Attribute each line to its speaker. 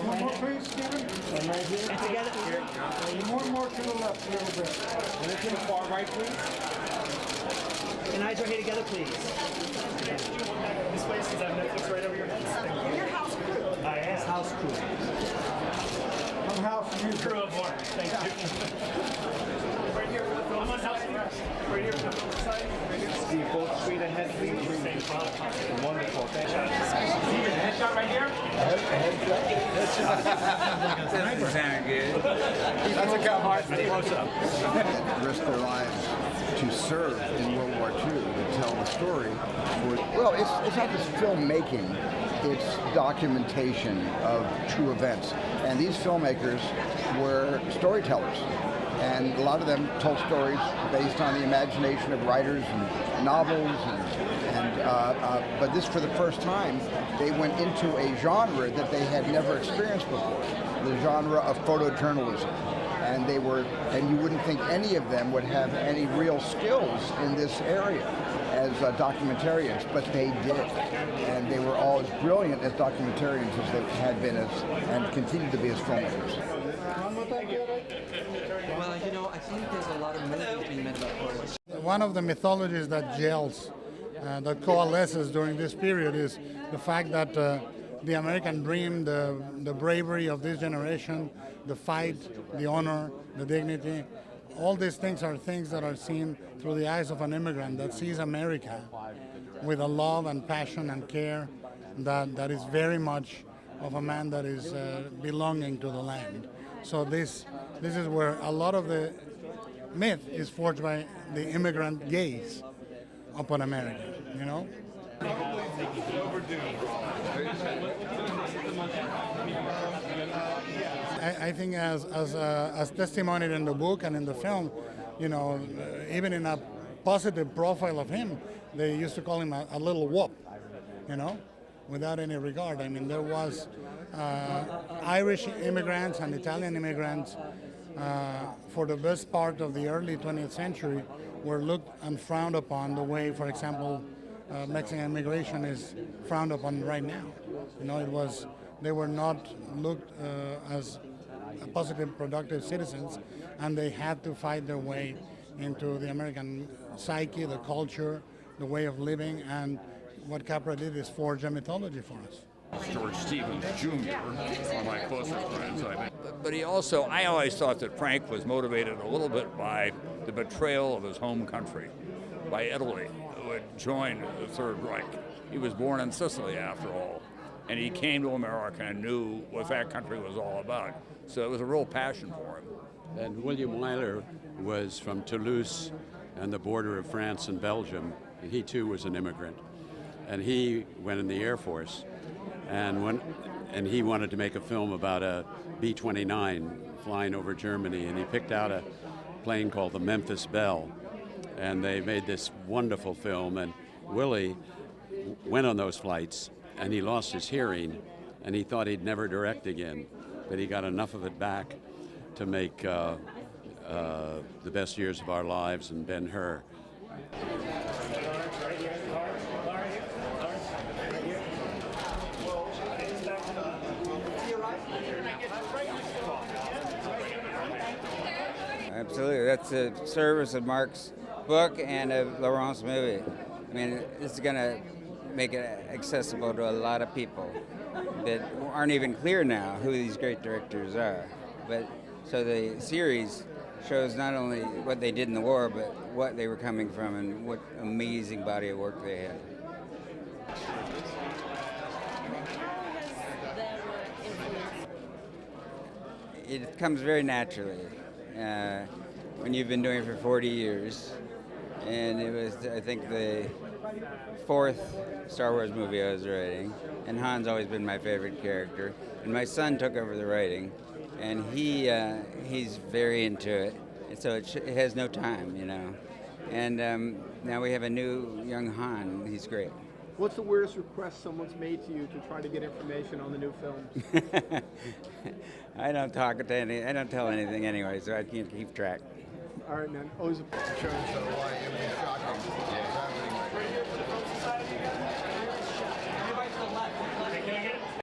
Speaker 1: One more, please, Stephen.
Speaker 2: And together.
Speaker 1: More to the left a little bit.
Speaker 3: And then to the far right, please.
Speaker 2: And eyes are here together, please.
Speaker 4: This place is on Netflix right over your heads. Thank you.
Speaker 5: Your house crew.
Speaker 4: I am.
Speaker 2: House crew.
Speaker 1: On house music.
Speaker 4: Crew of one. Thank you. Right here for the film. I'm on house arrest. Right here for the film side.
Speaker 3: Steve, both straight ahead, please.
Speaker 4: Same file.
Speaker 3: Wonderful. Thank you. Steven, headshot right here.
Speaker 6: That's a good heart.
Speaker 3: Close up.
Speaker 6: Risked their lives to serve in World War II to tell the story. Well, it's not just filmmaking, it's documentation of true events. And these filmmakers were storytellers. And a lot of them told stories based on the imagination of writers and novels. But this, for the first time, they went into a genre that they had never experienced before, the genre of photojournalism. And you wouldn't think any of them would have any real skills in this area as documentarians, but they did. And they were all as brilliant as documentarians as they had been and continue to be as filmmakers.
Speaker 2: Well, you know, I think there's a lot of movies being made about this.
Speaker 1: One of the mythologies that gels, that coalesces during this period is the fact that the American dream, the bravery of this generation, the fight, the honor, the dignity, all these things are things that are seen through the eyes of an immigrant that sees America with a love and passion and care that is very much of a man that is belonging to the land. So this is where a lot of the myth is forged by the immigrant gaze upon America, you know? I think as testimonied in the book and in the film, you know, even in a positive profile of him, they used to call him a little whoop, you know, without any regard. I mean, there was Irish immigrants and Italian immigrants for the best part of the early 20th century were looked and frowned upon the way, for example, Mexican immigration is frowned upon right now. You know, they were not looked as positive, productive citizens, and they had to fight their way into the American psyche, the culture, the way of living, and what Capra did is forge a mythology for us.
Speaker 7: George Stevens Jr., one of my closest friends, I think.
Speaker 8: But he also, I always thought that Frank was motivated a little bit by the betrayal of his home country, by Italy, who had joined the Third Reich. He was born in Sicily, after all, and he came to America and knew what that country was all about. So it was a real passion for him.
Speaker 9: And William Wyler was from Toulouse on the border of France and Belgium. He too was an immigrant. And he went in the Air Force. And he wanted to make a film about a B-29 flying over Germany, and he picked out a plane called the Memphis Belle, and they made this wonderful film. And Willie went on those flights, and he lost his hearing, and he thought he'd never direct again, but he got enough of it back to make The Best Years of Our Lives and Ben-Hur.
Speaker 10: Absolutely, that's the service of Mark's book and of Laurent's movie. I mean, it's going to make it accessible to a lot of people that aren't even clear now who these great directors are. But so the series shows not only what they did in the war, but what they were coming from and what amazing body of work they had. It comes very naturally. When you've been doing it for 40 years, and it was, I think, the 4th Star Wars movie I was writing, and Han's always been my favorite character, and my son took over the writing, and he's very into it, and so it has no time, you know, and now we have a new young Han. He's great.
Speaker 3: What's the weirdest request someone's made to you to try to get information on the new film?
Speaker 10: I don't tell anything anyway, so I can't keep track.
Speaker 3: All right, man. Always a
Speaker 6: Shows why it was shocking.
Speaker 4: Right here for the Film Society.